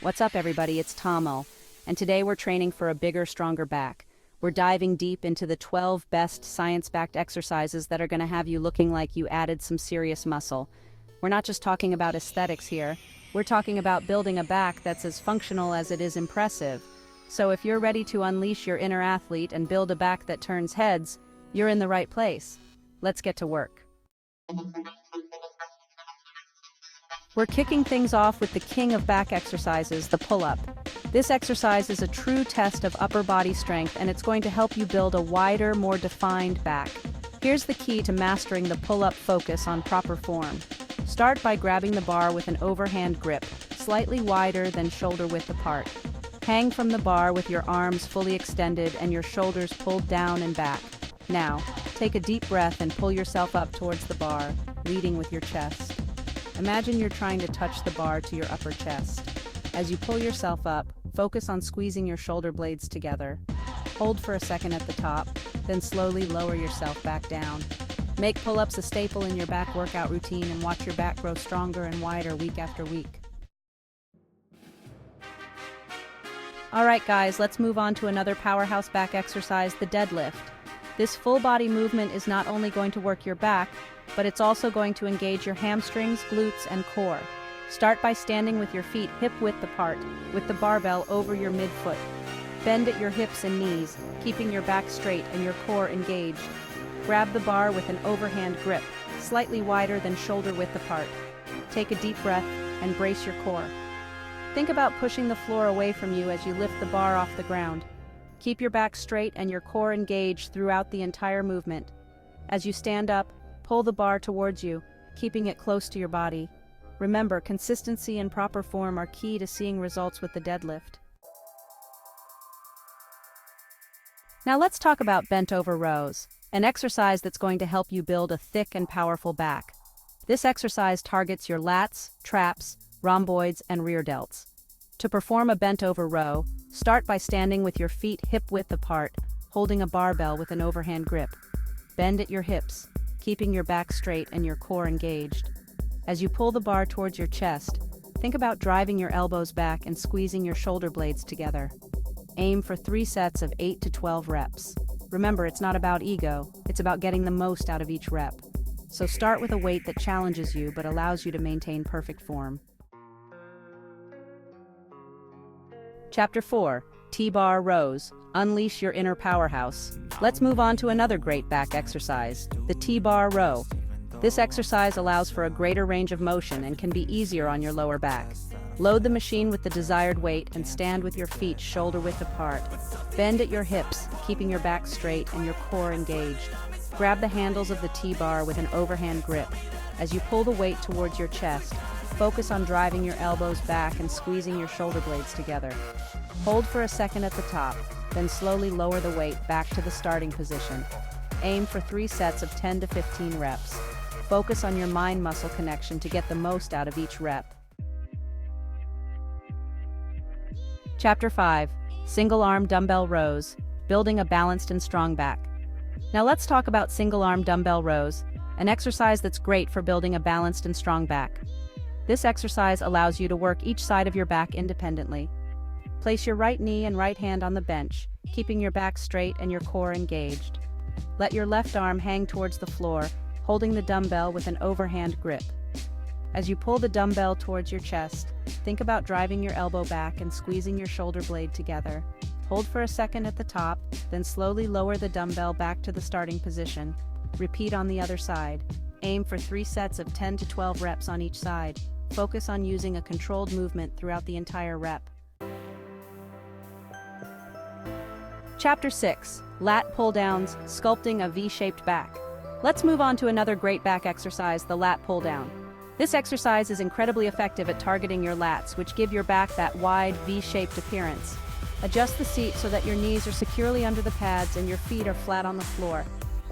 What's up, everybody? It's Tomo, and today we're training for a bigger, stronger back. We're diving deep into the 12 best science-backed exercises that are going to have you looking like you added some serious muscle. We're not just talking about aesthetics here. We're talking about building a back that's as functional as it is impressive. So if you're ready to unleash your inner athlete and build a back that turns heads, you're in the right place. Let's get to work. We're kicking things off with the king of back exercises, the pull-up. This exercise is a true test of upper body strength, and it's going to help you build a wider, more defined back. Here's the key to mastering the pull-up: focus on proper form. Start by grabbing the bar with an overhand grip, slightly wider than shoulder width apart. Hang from the bar with your arms fully extended and your shoulders pulled down and back. Now, take a deep breath and pull yourself up towards the bar, leading with your chest. Imagine you're trying to touch the bar to your upper chest. As you pull yourself up, focus on squeezing your shoulder blades together. Hold for a second at the top, then slowly lower yourself back down. Make pull-ups a staple in your back workout routine and watch your back grow stronger and wider week after week. Alright guys, let's move on to another powerhouse back exercise, the deadlift. This full body movement is not only going to work your back, but it's also going to engage your hamstrings, glutes, and core. Start by standing with your feet hip-width apart, with the barbell over your midfoot. Bend at your hips and knees, keeping your back straight and your core engaged. Grab the bar with an overhand grip, slightly wider than shoulder width apart. Take a deep breath and brace your core. Think about pushing the floor away from you as you lift the bar off the ground. Keep your back straight and your core engaged throughout the entire movement. As you stand up, pull the bar towards you, keeping it close to your body. Remember, consistency and proper form are key to seeing results with the deadlift. Now let's talk about bent over rows, an exercise that's going to help you build a thick and powerful back. This exercise targets your lats, traps, rhomboids, and rear delts. To perform a bent over row, start by standing with your feet hip-width apart, holding a barbell with an overhand grip. Bend at your hips, keeping your back straight and your core engaged. As you pull the bar towards your chest, think about driving your elbows back and squeezing your shoulder blades together. Aim for 3 sets of 8 to 12 reps. Remember, it's not about ego, it's about getting the most out of each rep. So start with a weight that challenges you but allows you to maintain perfect form. Chapter 4. T-bar rows. Unleash your inner powerhouse. Let's move on to another great back exercise, the T-bar row. This exercise allows for a greater range of motion and can be easier on your lower back. Load the machine with the desired weight and stand with your feet shoulder width apart. Bend at your hips, keeping your back straight and your core engaged. Grab the handles of the T-bar with an overhand grip. As you pull the weight towards your chest, focus on driving your elbows back and squeezing your shoulder blades together. Hold for a second at the top, then slowly lower the weight back to the starting position. Aim for 3 sets of 10 to 15 reps. Focus on your mind-muscle connection to get the most out of each rep. Chapter 5. Single-arm dumbbell rows. Building a balanced and strong back. Now let's talk about single-arm dumbbell rows, an exercise that's great for building a balanced and strong back. This exercise allows you to work each side of your back independently. Place your right knee and right hand on the bench, keeping your back straight and your core engaged. Let your left arm hang towards the floor, holding the dumbbell with an overhand grip. As you pull the dumbbell towards your chest, think about driving your elbow back and squeezing your shoulder blade together. Hold for a second at the top, then slowly lower the dumbbell back to the starting position. Repeat on the other side. Aim for 3 sets of 10 to 12 reps on each side. Focus on using a controlled movement throughout the entire rep. Chapter 6. Lat pull-downs, sculpting a V-shaped back. Let's move on to another great back exercise, the lat pull-down. This exercise is incredibly effective at targeting your lats, which give your back that wide, V-shaped appearance. Adjust the seat so that your knees are securely under the pads and your feet are flat on the floor.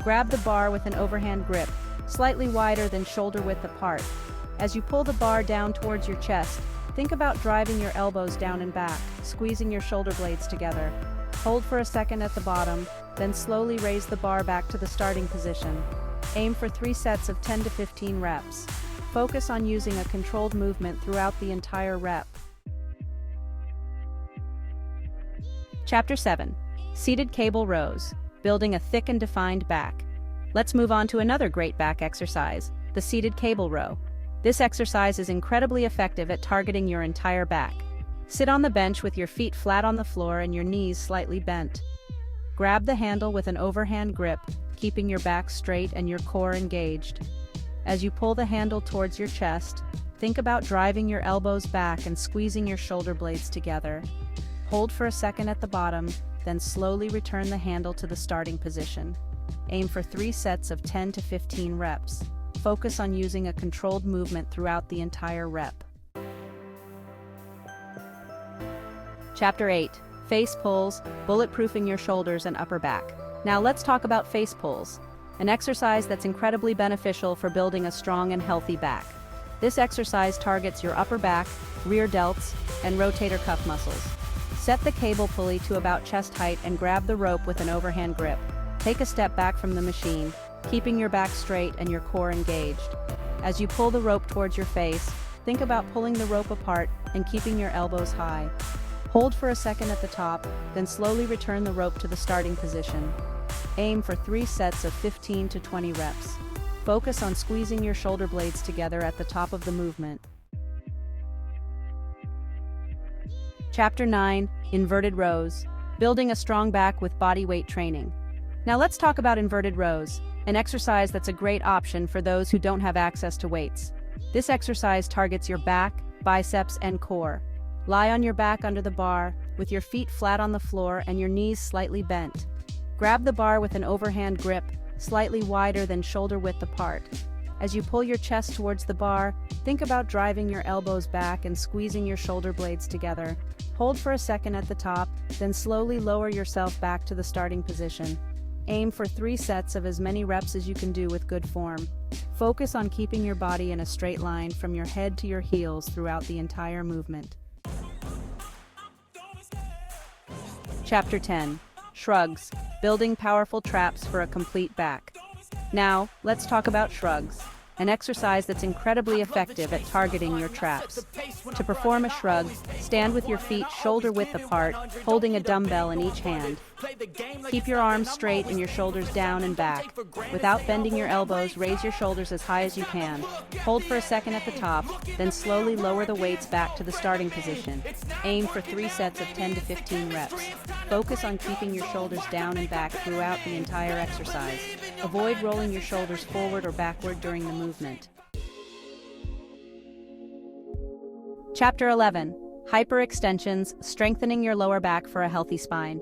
Grab the bar with an overhand grip, slightly wider than shoulder width apart. As you pull the bar down towards your chest, think about driving your elbows down and back, squeezing your shoulder blades together. Hold for a second at the bottom, then slowly raise the bar back to the starting position. Aim for 3 sets of 10 to 15 reps. Focus on using a controlled movement throughout the entire rep. Chapter 7. Seated cable rows, building a thick and defined back. Let's move on to another great back exercise, the seated cable row. This exercise is incredibly effective at targeting your entire back. Sit on the bench with your feet flat on the floor and your knees slightly bent. Grab the handle with an overhand grip, keeping your back straight and your core engaged. As you pull the handle towards your chest, think about driving your elbows back and squeezing your shoulder blades together. Hold for a second at the bottom, then slowly return the handle to the starting position. Aim for 3 sets of 10 to 15 reps. Focus on using a controlled movement throughout the entire rep. Chapter 8. Face pulls, bulletproofing your shoulders and upper back. Now let's talk about face pulls, an exercise that's incredibly beneficial for building a strong and healthy back. This exercise targets your upper back, rear delts, and rotator cuff muscles. Set the cable pulley to about chest height and grab the rope with an overhand grip. Take a step back from the machine, keeping your back straight and your core engaged. As you pull the rope towards your face, think about pulling the rope apart and keeping your elbows high. Hold for a second at the top, then slowly return the rope to the starting position. Aim for 3 sets of 15 to 20 reps. Focus on squeezing your shoulder blades together at the top of the movement. Chapter 9. Inverted rows, building a strong back with body weight training. Now let's talk about inverted rows, an exercise that's a great option for those who don't have access to weights. This exercise targets your back, biceps, and core. Lie on your back under the bar, with your feet flat on the floor and your knees slightly bent. Grab the bar with an overhand grip, slightly wider than shoulder width apart. As you pull your chest towards the bar, think about driving your elbows back and squeezing your shoulder blades together. Hold for a second at the top, then slowly lower yourself back to the starting position. Aim for 3 sets of as many reps as you can do with good form. Focus on keeping your body in a straight line from your head to your heels throughout the entire movement. Chapter 10. Shrugs, building powerful traps for a complete back. Now, let's talk about shrugs, an exercise that's incredibly effective at targeting your traps. To perform a shrug, stand with your feet shoulder width apart, holding a dumbbell in each hand. Keep your arms straight and your shoulders down and back. Without bending your elbows, raise your shoulders as high as you can. Hold for a second at the top, then slowly lower the weights back to the starting position. Aim for 3 sets of 10 to 15 reps. Focus on keeping your shoulders down and back throughout the entire exercise. Avoid rolling your shoulders forward or backward during the movement. Chapter 11. Hyperextensions, strengthening your lower back for a healthy spine.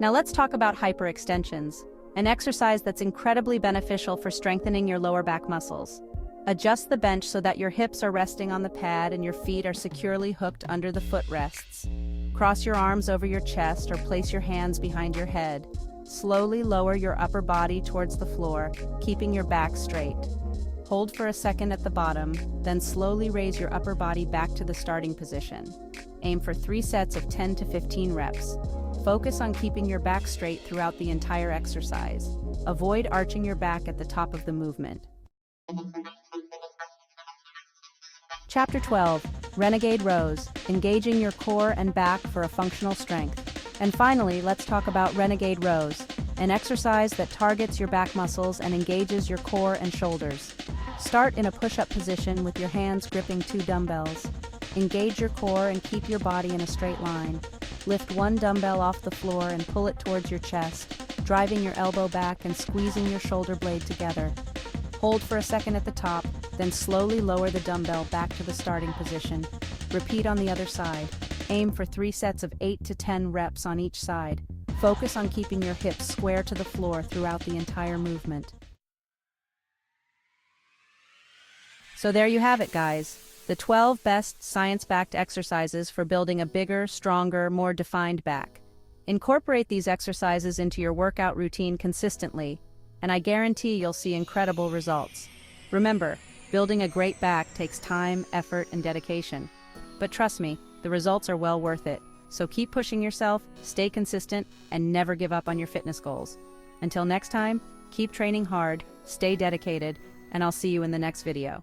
Now let's talk about hyperextensions, an exercise that's incredibly beneficial for strengthening your lower back muscles. Adjust the bench so that your hips are resting on the pad and your feet are securely hooked under the footrests. Cross your arms over your chest or place your hands behind your head. Slowly lower your upper body towards the floor, keeping your back straight. Hold for a second at the bottom, then slowly raise your upper body back to the starting position. Aim for 3 sets of 10 to 15 reps. Focus on keeping your back straight throughout the entire exercise. Avoid arching your back at the top of the movement. Chapter 12. Renegade rows, engaging your core and back for a functional strength. And finally, let's talk about renegade rows, an exercise that targets your back muscles and engages your core and shoulders. Start in a push-up position with your hands gripping 2 dumbbells. Engage your core and keep your body in a straight line. Lift 1 dumbbell off the floor and pull it towards your chest, driving your elbow back and squeezing your shoulder blade together. Hold for a second at the top, then slowly lower the dumbbell back to the starting position. Repeat on the other side. Aim for 3 sets of 8 to 10 reps on each side. Focus on keeping your hips square to the floor throughout the entire movement. So there you have it, guys. The 12 best science-backed exercises for building a bigger, stronger, more defined back. Incorporate these exercises into your workout routine consistently, and I guarantee you'll see incredible results. Remember, building a great back takes time, effort, and dedication. But trust me, the results are well worth it. So keep pushing yourself, stay consistent, and never give up on your fitness goals. Until next time, keep training hard, stay dedicated, and I'll see you in the next video.